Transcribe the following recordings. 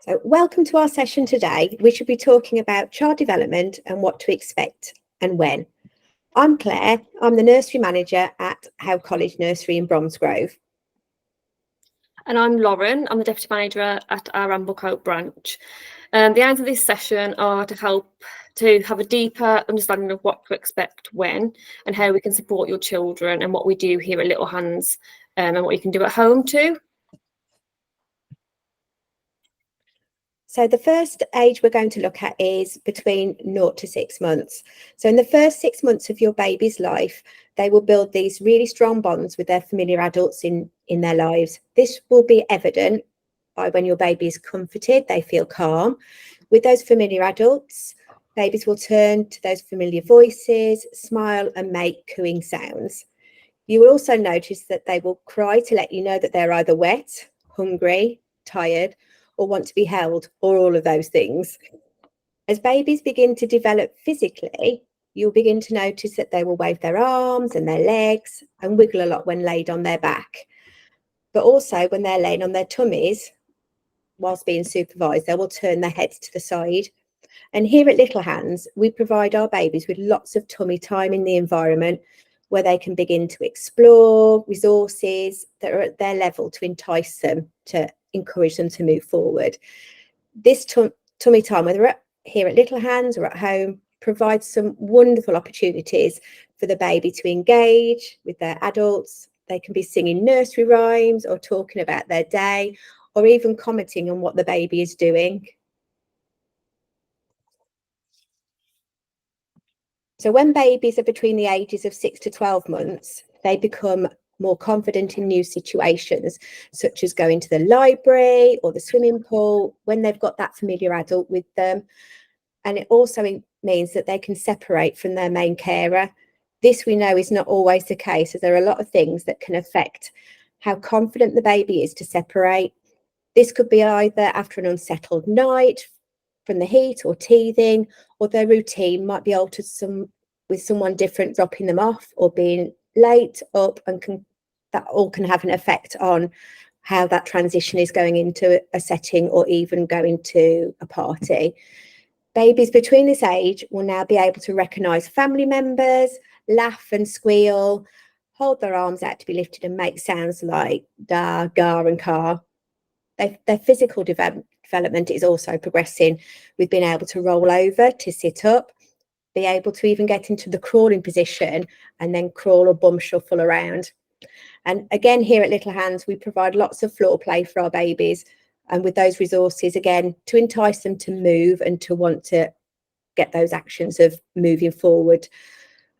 So welcome to our session today. We should be talking about child development and what to expect and when. I'm Claire. I'm the nursery manager at Howe College Nursery in Bromsgrove. And I'm Lauren. I'm the deputy manager at our Amblecote branch. The aims of this session are to help to have a deeper understanding of what to expect when and how we can support your children and what we do here at Little Hands and what you can do at home too. So the first age we're going to look at is between 0 to 6 months. So in the first 6 months of your baby's life, they will build these really strong bonds with their familiar adults in their lives. This will be evident by when your baby is comforted, they feel calm. With those familiar adults, babies will turn to those familiar voices, smile and make cooing sounds. You will also notice that they will cry to let you know that they're either wet, hungry, tired, or want to be held, or all of those things. As babies begin to develop physically, you'll begin to notice that they will wave their arms and their legs and wiggle a lot when laid on their back. But also when they're laying on their tummies, whilst being supervised, they will turn their heads to the side. And here at Little Hands, we provide our babies with lots of tummy time in the environment where they can begin to explore resources that are at their level to entice them, to encourage them to move forward. This tummy time, whether here at Little Hands or at home, provides some wonderful opportunities for the baby to engage with their adults. They can be singing nursery rhymes or talking about their day, or even commenting on what the baby is doing. So when babies are between the ages of 6 to 12 months, they become more confident in new situations, such as going to the library or the swimming pool when they've got that familiar adult with them. And it also means that they can separate from their main carer. This we know is not always the case, as there are a lot of things that can affect how confident the baby is to separate. This could be either after an unsettled night from the heat or teething, or their routine might be altered with someone different dropping them off or being late up, and that all can have an effect on how that transition is going into a setting or even going to a party. Babies between this age will now be able to recognise family members, laugh and squeal, hold their arms out to be lifted and make sounds like da, ga and ka. Their physical development is also progressing with being able to roll over, to sit up, be able to even get into the crawling position and then crawl or bum shuffle around. And again, here at Little Hands, we provide lots of floor play for our babies, and with those resources, again, to entice them to move and to want to get those actions of moving forward.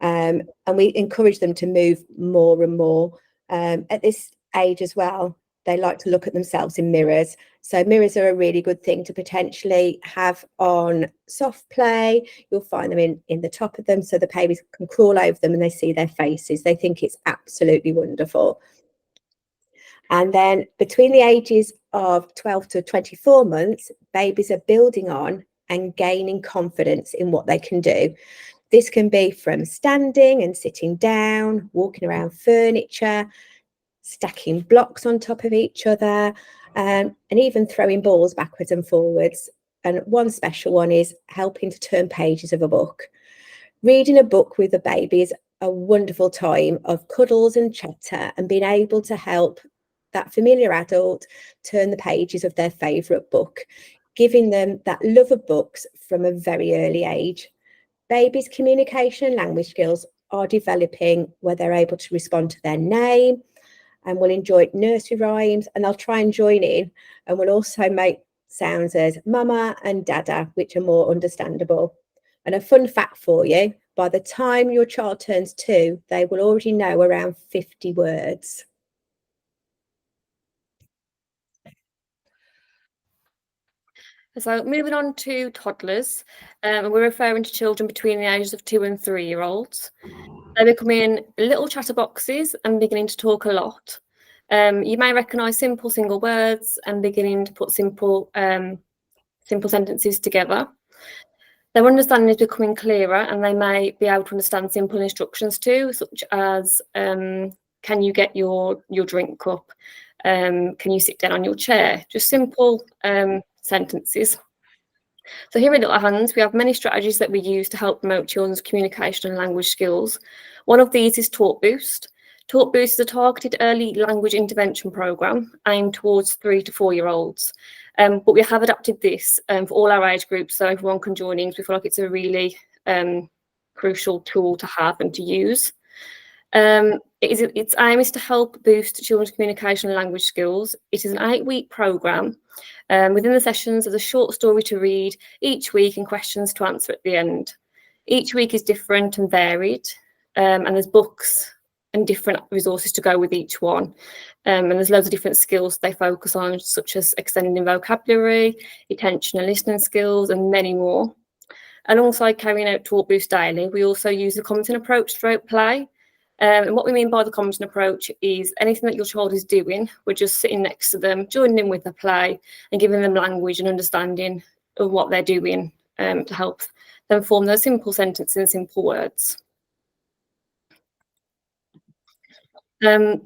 And we encourage them to move more and more. At this age as well, they like to look at themselves in mirrors. So mirrors are a really good thing to potentially have on soft play. You'll find them in the top of them, so the babies can crawl over them and they see their faces. They think it's absolutely wonderful. And then between the ages of 12 to 24 months, babies are building on and gaining confidence in what they can do. This can be from standing and sitting down, walking around furniture, stacking blocks on top of each other, and even throwing balls backwards and forwards. And one special one is helping to turn pages of a book. Reading a book with a baby is a wonderful time of cuddles and chatter and being able to help that familiar adult turn the pages of their favourite book, giving them that love of books from a very early age. Babies' communication and language skills are developing where they're able to respond to their name, and will enjoy nursery rhymes, and they'll try and join in, and will also make sounds as mama and dada, which are more understandable. And a fun fact for you, by the time your child turns 2, they will already know around 50 words. So moving on to toddlers, we're referring to children between the ages of 2 and 3-year-olds. They're becoming little chatterboxes and beginning to talk a lot. You may recognise simple single words and beginning to put simple sentences together. Their understanding is becoming clearer, and they may be able to understand simple instructions too, such as can you get your drink cup? Can you sit down on your chair? Just simple sentences. So here at Little Hands, we have many strategies that we use to help promote children's communication and language skills. One of these is Talk Boost. Talk Boost is a targeted early language intervention programme aimed towards 3 to 4 year olds. But we have adapted this for all our age groups, so everyone can join in. We feel like it's a really crucial tool to have and to use. Its aim is to help boost children's communication and language skills. It is an 8-week programme. Within the sessions, there's a short story to read each week and questions to answer at the end. Each week is different and varied, and there's books and different resources to go with each one. And there's loads of different skills they focus on, such as extending vocabulary, attention and listening skills, and many more. Alongside carrying out Talk Boost daily, we also use the commenting approach throughout play. And what we mean by the commenting approach is anything that your child is doing, we're just sitting next to them, joining in with the play and giving them language and understanding of what they're doing to help them form those simple sentences and simple words.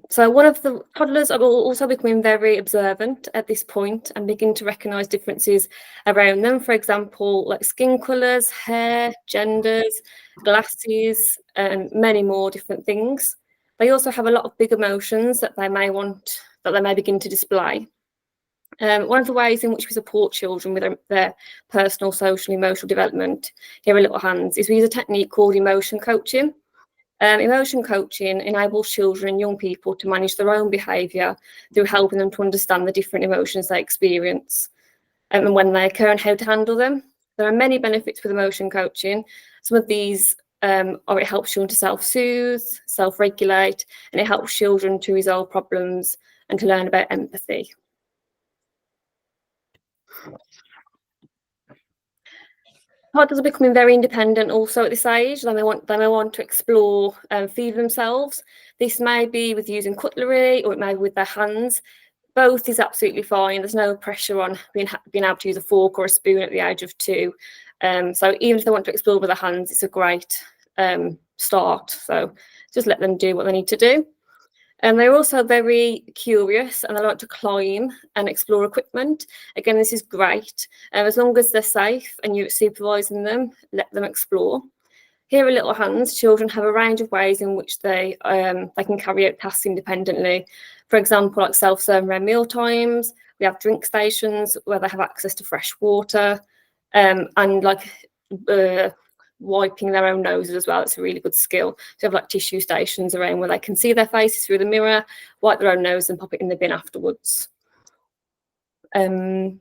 So one of the toddlers are also becoming very observant at this point and begin to recognise differences around them. For example, like skin colours, hair, genders, glasses, and many more different things. They also have a lot of big emotions that they may begin to display. One of the ways in which we support children with their personal, social, emotional development here at Little Hands is we use a technique called emotion coaching. Emotion coaching enables children and young people to manage their own behaviour through helping them to understand the different emotions they experience and when they occur and how to handle them. There are many benefits with emotion coaching. Some of these are it helps children to self-soothe, self-regulate, and it helps children to resolve problems and to learn about empathy. Toddlers are becoming very independent also at this age. They may want to explore and feed themselves. This may be with using cutlery or it may be with their hands. Both is absolutely fine. There's no pressure on being able to use a fork or a spoon at the age of 2. So even if they want to explore with their hands, it's a great start. So just let them do what they need to do. And they're also very curious and they like to climb and explore equipment. Again, this is great. As long as they're safe and you're supervising them, let them explore. Here at Little Hands, children have a range of ways in which they can carry out tasks independently. For example, like self-serving around meal times. We have drink stations where they have access to fresh water and like wiping their own noses as well. It's a really good skill. So have like tissue stations around where they can see their faces through the mirror, wipe their own nose and pop it in the bin afterwards. It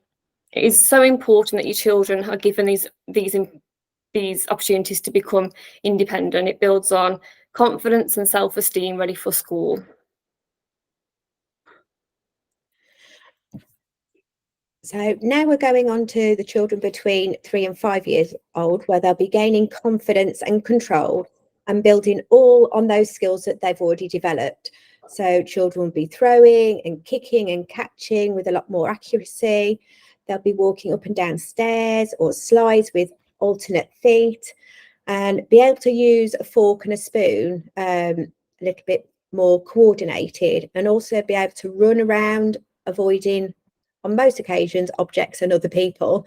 is so important that your children are given these opportunities to become independent. It builds on confidence and self-esteem ready for school. So now we're going on to the children between 3 and 5 years old, where they'll be gaining confidence and control and building all on those skills that they've already developed. So children will be throwing and kicking and catching with a lot more accuracy. They'll be walking up and down stairs or slides with alternate feet and be able to use a fork and a spoon a little bit more coordinated, and also be able to run around avoiding, on most occasions, objects and other people.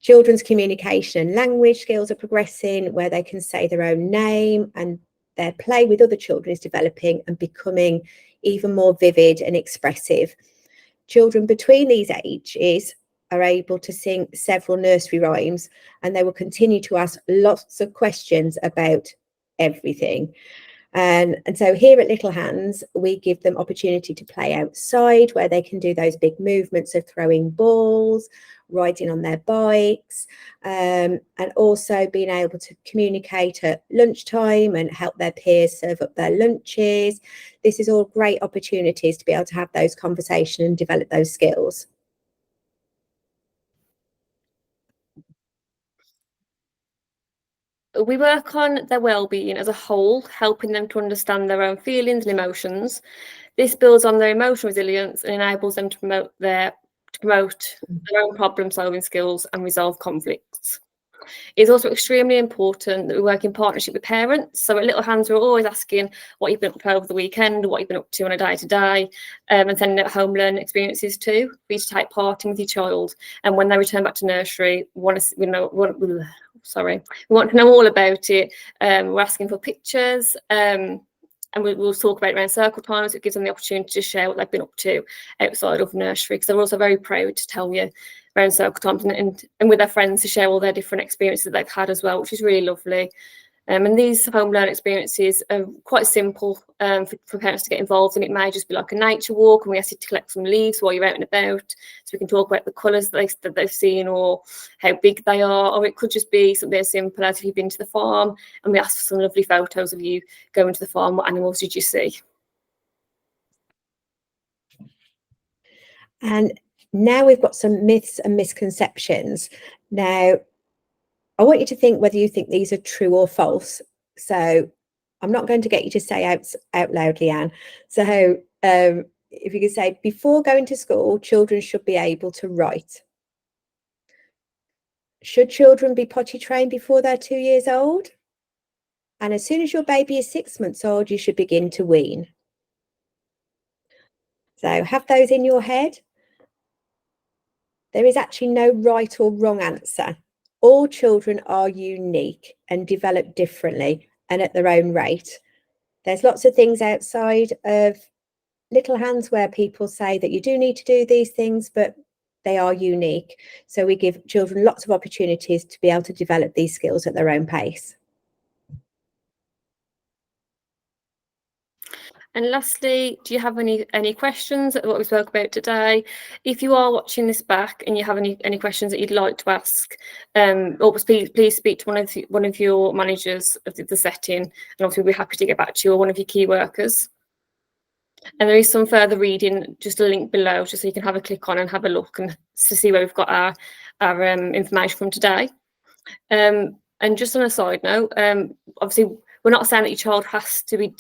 Children's communication and language skills are progressing, where they can say their own name, and their play with other children is developing and becoming even more vivid and expressive. Children between these ages are able to sing several nursery rhymes, and they will continue to ask lots of questions about everything. And so here at Little Hands, we give them opportunity to play outside, where they can do those big movements of throwing balls, riding on their bikes, and also being able to communicate at lunchtime and help their peers serve up their lunches. This is all great opportunities to be able to have those conversations and develop those skills. We work on their well-being as a whole, helping them to understand their own feelings and emotions. This builds on their emotional resilience and enables them to promote their own problem-solving skills and resolve conflicts. It's also extremely important that we work in partnership with parents. So at Little Hands, we're always asking what you've been up to over the weekend, what you've been up to on a day-to-day, and sending out home learning experiences too, for you to take part in with your child. And when they return back to nursery, we want to know all about it. We're asking for pictures, and we'll talk about it around circle times. It gives them the opportunity to share what they've been up to outside of nursery, because they're also very proud to tell you around circle times and with their friends to share all their different experiences that they've had as well, which is really lovely. And these home learning experiences are quite simple for parents to get involved in. It may just be like a nature walk, and we ask you to collect some leaves while you're out and about, so we can talk about the colours that they've seen or how big they are. Or it could just be something as simple as if you've been to the farm and we ask for some lovely photos of you going to the farm. What animals did you see? And now we've got some myths and misconceptions. Now, I want you to think whether you think these are true or false. So I'm not going to get you to say out loud, Leanne. So if you could say, before going to school, children should be able to write. Should children be potty trained before they're 2 years old? And as soon as your baby is 6 months old, you should begin to wean. So have those in your head. There is actually no right or wrong answer. All children are unique and develop differently and at their own rate. There's lots of things outside of Little Hands where people say that you do need to do these things, but they are unique. So we give children lots of opportunities to be able to develop these skills at their own pace. And lastly, do you have any questions at what we spoke about today? If you are watching this back and you have any questions that you'd like to ask, or please speak to one of your managers of the setting, and obviously we'll be happy to get back to you, or one of your key workers. And there is some further reading, just a link below, just so you can have a click on and have a look and to see where we've got our information from today. And just on a side note, obviously we're not saying that your child have to be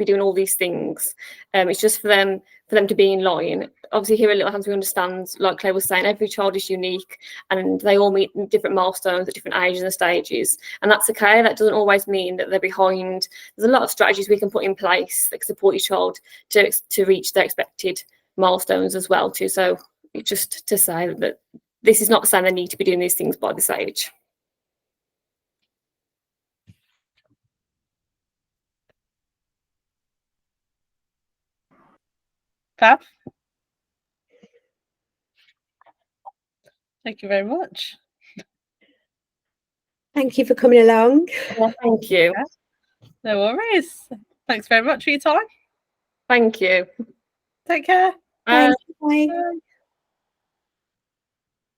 doing all these things. It's just for them to be in line. Obviously here at Little Hands we understand, like Claire was saying, every child is unique and they all meet different milestones at different ages and stages, and that's okay. That doesn't always mean that they're behind. There's a lot of strategies we can put in place that can support your child to reach their expected milestones as well too. So just to say that this is not saying they need to be doing these things by this age. Fab. Thank you very much. Thank you for coming along. Well, thank you. No worries. Thanks very much for your time. Thank you. Take care. Bye. Bye. Bye.